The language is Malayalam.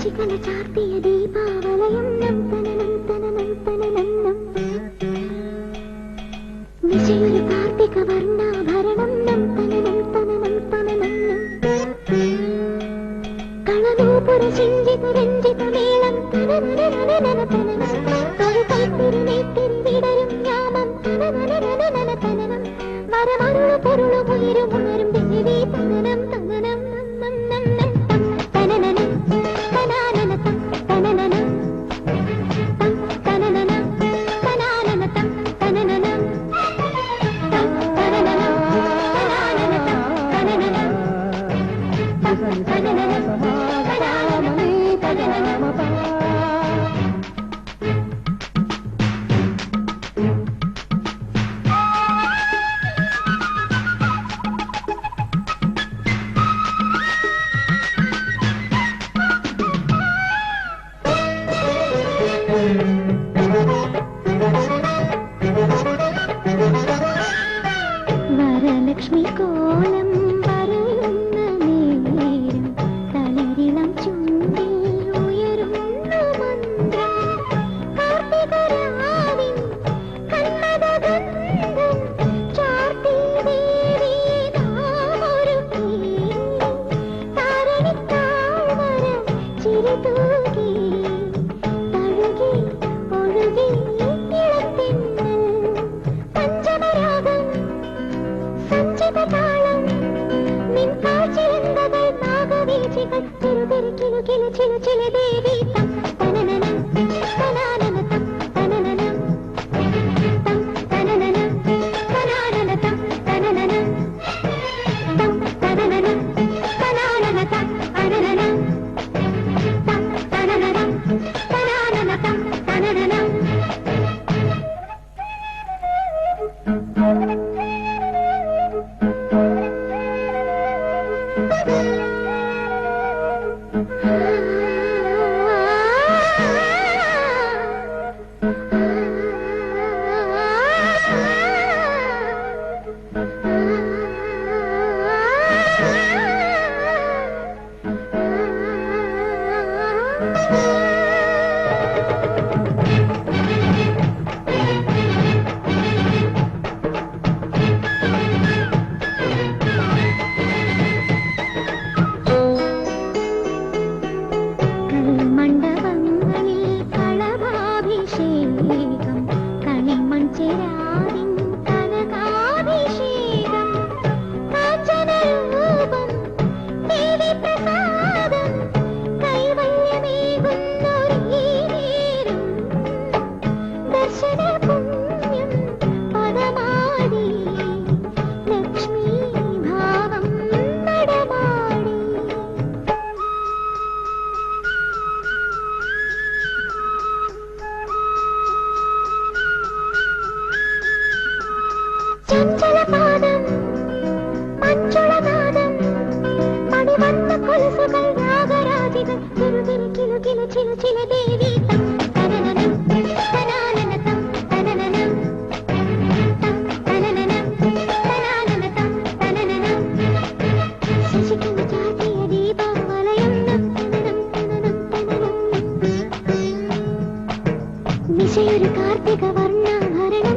ശശികല ചാർത്തിയ ദീപാവലയം നം തനനം തനനം തനനം നിശയൊരു കാർത്തിക വർണ്ണാഭരണം നം തനനം തനനം തനനം കളനൂപുര ചിഞ്ചിത രഞ്ജിത മേളം തനനനനനന തനനം തൊഴുകൈത്തിരുനേത്തിരി വിടരും യാമം തനനനനനന തനനം വരമരുളു പൊരുളു ഉയരും ഉണരും ദേവി തനനം തനനം വരലക്ഷ്മി കോലം പറയുന്ന നേരം തളിരിളം ചുണ്ടിൽ ഉയരുന്ന മന്ത്രം കാർത്തികരാവിൻ കന്മദഗന്ധം ചാർത്തി ദേവി നാമൊരുക്കി താരണിത്താഴ്വര ചിരിതൂകി തഴുകി ഒഴുകി ഇളത്തിന്നൽ പഞ്ചമരാഗം സഞ്ചിതതാളം നിൻ കാഴ്ചയെന്തകൾ നാഗവീചികൾ തിരുതിരി കിലു കിലു ചിലു ചില ദേവി തം തനനനം തനാനന തം തനനനം തം തനനനം തനാനന തം തനനനം തം തനനനം തനാനന തം തനനനം തം തനനനം തനാനന തം തനനനം ചഞ്ചലപാദം മഞ്ചുളനാദം മണിവർണ്ണ കൊലുസുകൾ രാഗരാജികൾ തിരുതിരി കിലു കിലു ചിലു ചില ദേവി തം തനനനം തനാനന തം തനനനം തം തനനനം തനാനന തം തനനനം ശശികല ചാർത്തിയ ദീപാവലയം നം തനനം തനനം തനനം നിശയൊരു കാർത്തിക വർണ്ണാഭരണം